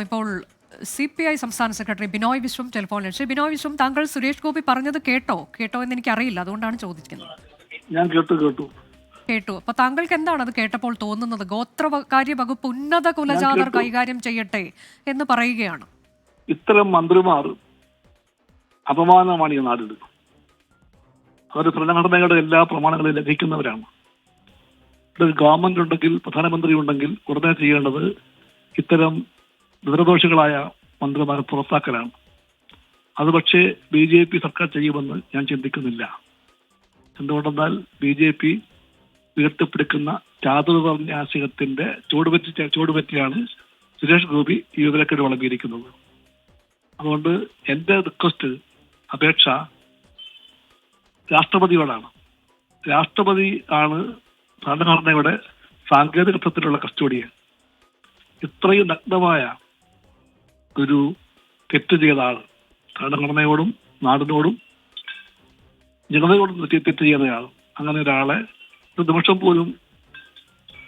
ഇപ്പോൾ CPI സംസ്ഥാന secretary Binoy Viswam ടെലിഫോണിൽ. ശ്രീ ബിനോയ് വിശ്വം, താങ്കൾ സുരേഷ് ഗോപി പറഞ്ഞത് കേട്ടോ എന്ന് എനിക്കറിയില്ല, അതുകൊണ്ടാണ് ചോദിക്കുന്നത്. ഞാൻ കേട്ടു. അപ്പൊ താങ്കൾക്ക് എന്താണ് അത് കേട്ടപ്പോൾ തോന്നുന്നത്? ഗോത്രകാര്യ വകുപ്പ് ഉന്നത കുലജാതർ കൈകാര്യം ചെയ്യട്ടെ എന്ന് പറയുകയാണ്. ഇത്തരം മന്ത്രിമാർ അപമാനമാണ് ഈ നാടിന്. അവർ ഭരണഘടനയുടെ എല്ലാ പ്രമാണങ്ങളും ലംഘിക്കുന്നവരാണ്. ഒരു ഗവൺമെന്റ് ഉണ്ടെങ്കിൽ, പ്രധാനമന്ത്രി ഉണ്ടെങ്കിൽ ഉടനെ ചെയ്യേണ്ടത് ഇത്തരം ദുരദോഷികളായ മന്ത്രിമാരെ പുറത്താക്കലാണ്. അത് പക്ഷേ BJP സർക്കാർ ചെയ്യുമെന്ന് ഞാൻ ചിന്തിക്കുന്നില്ല. എന്തുകൊണ്ടെന്നാൽ BJP ഉയർത്തിപ്പിടിക്കുന്ന ചാതുർവർണ്യാസികത്തിന്റെ ചൂടുപറ്റിയാണ് സുരേഷ് ഗോപി ഈ വിവരക്കേട് വളർത്തിയിരിക്കുന്നത്. അതുകൊണ്ട് എൻ്റെ റിക്വസ്റ്റ്, അപേക്ഷ രാഷ്ട്രപതിയോടാണ്. രാഷ്ട്രപതി ആണ് ഭരണഘടനയുടെ സാങ്കേതികത്വത്തിലുള്ള കസ്റ്റോഡിയൻ. ഇത്രയും നഗ്നമായ ഒരു തെറ്റ് ചെയ്ത ആൾ, ഭരണഘടനയോടും നാടിനോടും ജനതയോടും തെറ്റ് ചെയ്തയാൾ, അങ്ങനെ ഒരാളെ ഒരു നിമിഷം പോലും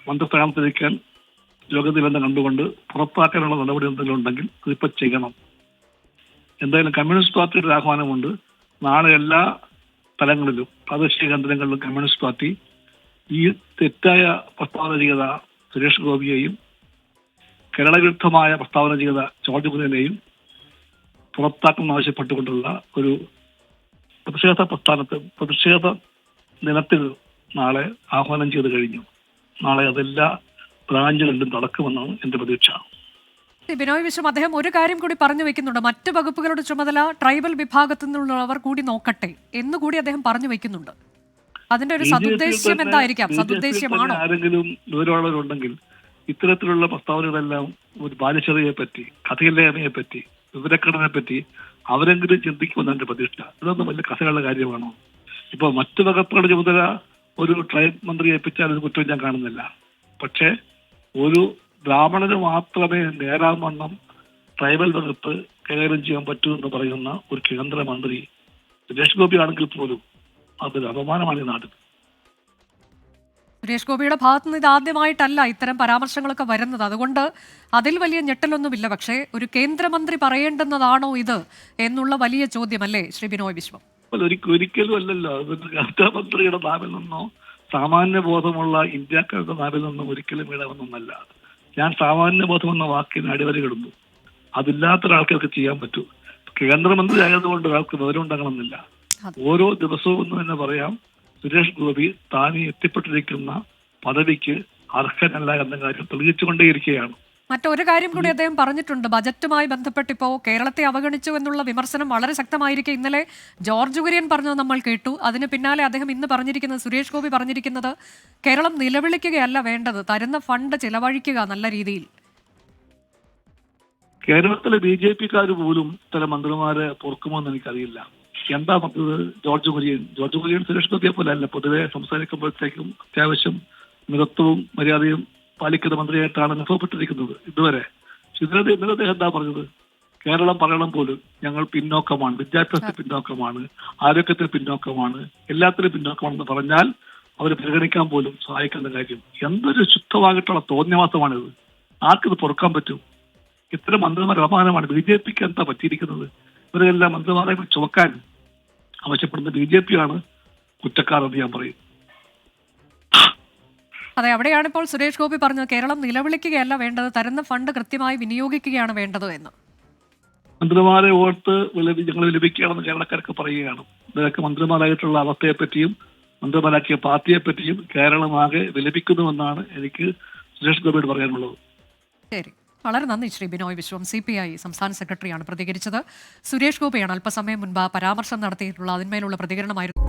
മന്ത്രിസ്ഥാനത്തിരിക്കാൻ യോഗ്യതയില്ലെന്ന് കണ്ടുകൊണ്ട് പുറത്താക്കാനുള്ള നടപടി എന്തെങ്കിലും ഉണ്ടെങ്കിൽ അതിപ്പോൾ ചെയ്യണം. എന്തായാലും കമ്മ്യൂണിസ്റ്റ് പാർട്ടിയുടെ ഒരു ആഹ്വാനമുണ്ട്. നാളെ എല്ലാ തലങ്ങളിലും, പ്രാദേശിക കേന്ദ്രങ്ങളിലും കമ്മ്യൂണിസ്റ്റ് പാർട്ടി ഈ തെറ്റായ പ്രസ്താവന ചെയ്ത സുരേഷ് ഗോപിയെയും കേരളവിരുദ്ധമായ പ്രസ്താവന ചെയ്ത ജോർജ് കുര്യനെയും പുറത്താക്കണം ആവശ്യപ്പെട്ടുകൊണ്ടുള്ള ഒരു പ്രതിഷേധ ദിനത്തിൽ നാളെ ആഹ്വാനം ചെയ്തു കഴിഞ്ഞു. നാളെ അതെല്ലാ ബ്രാഞ്ചുകളിലും നടക്കുമെന്നാണ് എന്റെ പ്രതീക്ഷ. ബിനോയ് വിശ്വം, അദ്ദേഹം ഒരു കാര്യം കൂടി പറഞ്ഞു വെക്കുന്നുണ്ട്. മറ്റ് വകുപ്പുകളുടെ ചുമതല ട്രൈബൽ വിഭാഗത്തിൽ നിന്നുള്ളവർ കൂടി നോക്കട്ടെ എന്നുകൂടി അദ്ദേഹം പറഞ്ഞു വെക്കുന്നുണ്ട്. അതിന്റെ ഒരു സതുദ്ദേശം എന്തായിരിക്കാം? സതുദ്ദേശമാണോ? ആരെങ്കിലും ദൂരമുള്ളവരുണ്ടെങ്കിൽ ഇത്തരത്തിലുള്ള പ്രസ്താവനകളെല്ലാം ഒരു ബാലിശതയെ പറ്റി, കഥയില്ലായ്മയെ പറ്റി, വിവരക്കടനെ പറ്റി അവരെങ്കിലും ചിന്തിക്കുമെന്ന് എന്റെ പ്രതീക്ഷ. ഇതൊന്നും വലിയ കഥകളുടെ കാര്യമാണോ? ഇപ്പൊ മറ്റു വകുപ്പുകളുടെ ചുമതല ഒരു ട്രൈബ് മന്ത്രിയെ ഏൽപ്പിച്ചാൽ ഒരു കുറ്റം ഞാൻ കാണുന്നില്ല. പക്ഷേ ഒരു ബ്രാഹ്മണന് മാത്രമേ നേരാവണ്ണം ട്രൈബൽ വകുപ്പ് കൈകാര്യം ചെയ്യാൻ പറ്റൂ എന്ന് പറയുന്ന ഒരു കേന്ദ്രമന്ത്രി സുരേഷ് ഗോപി ആണെങ്കിൽ പോലും അതൊരു അപമാനമാണ് ഈ നാട്ടിൽ. സുരേഷ് ഗോപിയുടെ ഭാഗത്തു നിന്ന് ഇത് ആദ്യമായിട്ടല്ല ഇത്തരം പരാമർശങ്ങളൊക്കെ വരുന്നത്. അതുകൊണ്ട് അതിൽ വലിയ ഞെട്ടലൊന്നുമില്ല. പക്ഷേ ഒരു കേന്ദ്രമന്ത്രി പറയേണ്ടുന്നതാണോ ഇത് എന്നുള്ള വലിയ ചോദ്യമല്ലേ ശ്രീ ബിനോയ് വിശ്വം? ഒരിക്കലും അല്ലല്ലോ. കേന്ദ്രമന്ത്രിയുടെ നാവിൽ നിന്നോ സാമാന്യ ബോധമുള്ള ഇന്ത്യക്കാരുടെ നാവിൽ നിന്നും ഒരിക്കലും വീഴാമെന്നൊന്നല്ല. ഞാൻ സാമാന്യ ബോധം എന്ന വാക്കിന് അടിവരയിടുന്നു. അതില്ലാത്ത ഒരാൾക്കൊക്കെ ചെയ്യാൻ പറ്റൂ. കേന്ദ്രമന്ത്രി ആയതുകൊണ്ട് ഒരാൾക്ക് വിവരം ഉണ്ടാകണമെന്നില്ല. ഓരോ ദിവസവും എന്ന് തന്നെ പറയാം, സുരേഷ് ഗോപി താനീ എത്തിപ്പെട്ടിരിക്കുന്ന പദവിക്ക് അർഹനല്ല എന്ന കാര്യം തെളിയിച്ചുകൊണ്ടേയിരിക്കുകയാണ്. മറ്റൊരു കാര്യം കൂടി അദ്ദേഹം പറഞ്ഞിട്ടുണ്ട്. ബജറ്റുമായി ബന്ധപ്പെട്ട് ഇപ്പോൾ കേരളത്തെ അവഗണിച്ചു എന്നുള്ള വിമർശനം വളരെ ശക്തമായിരിക്കെ ഇന്നലെ ജോർജ് കുര്യൻ പറഞ്ഞത് നമ്മൾ കേട്ടു. അതിന് പിന്നാലെ അദ്ദേഹം ഇന്ന് പറഞ്ഞിരിക്കുന്നത്, സുരേഷ് ഗോപി പറഞ്ഞിരിക്കുന്നത്, കേരളം നിലവിളിക്കുകയല്ല വേണ്ടത്, തരുന്ന ഫണ്ട് ചിലവഴിക്കുക നല്ല രീതിയിൽ. കേരളത്തിലെ BJP-ക്കാർ പോലും ഇത്തരം മന്ത്രിമാരെ പൊറുക്കുമോന്ന് എനിക്കറിയില്ല. എന്താ പറഞ്ഞത് ജോർജ് കുര്യൻ സുരേഷ് ഗോപിയെ പോലെ അല്ല. പൊതുവെ സംസാരിക്കുമ്പോഴത്തേക്കും അത്യാവശ്യം മിതത്വവും മര്യാദയും പാലിക്കുന്ന മന്ത്രിയായിട്ടാണ് അനുഭവപ്പെട്ടിരിക്കുന്നത് ഇതുവരെ. ഇന്നലെ അദ്ദേഹം എന്താ പറഞ്ഞത്? കേരളം പറയണം പോലും ഞങ്ങൾ പിന്നോക്കമാണ്, വിദ്യാഭ്യാസത്തിൽ പിന്നോക്കമാണ്, ആരോഗ്യത്തിൽ പിന്നോക്കമാണ്, എല്ലാത്തിലും പിന്നോക്കമാണെന്ന് പറഞ്ഞാൽ അവർ പരിഗണിക്കാൻ പോലും സഹായിക്കുന്ന കാര്യം. എന്തൊരു ശുദ്ധമായിട്ടുള്ള തോന്നിയവാസമാണിത്. ആർക്കിത് പൊറുക്കാൻ പറ്റും? ഇത്തരം മന്ത്രിമാരുടെ അപമാനമാണ്. BJP-ക്ക് എന്താ പറ്റിയിരിക്കുന്നത്? ഇവരെല്ലാം മന്ത്രിമാരെ ചുമക്കാൻ ആവശ്യപ്പെടുന്ന BJP-യാണ് കുറ്റക്കാർ എന്ന് ഞാൻ പറയും. അതെ, അവിടെയാണ് ഇപ്പോൾ സുരേഷ് ഗോപി പറഞ്ഞത് കേരളം നിലവിളിക്കുകയല്ല വേണ്ടത്, തരുന്ന ഫണ്ട് കൃത്യമായി വിനിയോഗിക്കുകയാണ് വേണ്ടത് എന്ന്. മന്ത്രിമാരെ ഓർത്ത് ഞങ്ങൾ വിലപിക്കുകയാണെന്ന് കേരളക്കാർക്ക് പറയുകയാണ്. ഇതൊക്കെ മന്ത്രിമാരായിട്ടുള്ള അവസ്ഥയെപ്പറ്റിയും മന്ത്രിമാരാക്കിയ പാർട്ടിയെപ്പറ്റിയും കേരളമാകെ വിലപിക്കുന്നുവെന്നാണ് എനിക്ക് സുരേഷ് ഗോപിയോട് പറയാനുള്ളത്. ശരി, വളരെ നന്ദി ശ്രീ ബിനോയ് വിശ്വം. CPI സംസ്ഥാന സെക്രട്ടറിയാണ് പ്രതികരിച്ചത്. സുരേഷ് ഗോപിയാണ് അല്പസമയം മുൻപ് പരാമർശം നടത്തിയിട്ടുള്ള അതിന്മേലുള്ള പ്രതികരണമായിരുന്നു.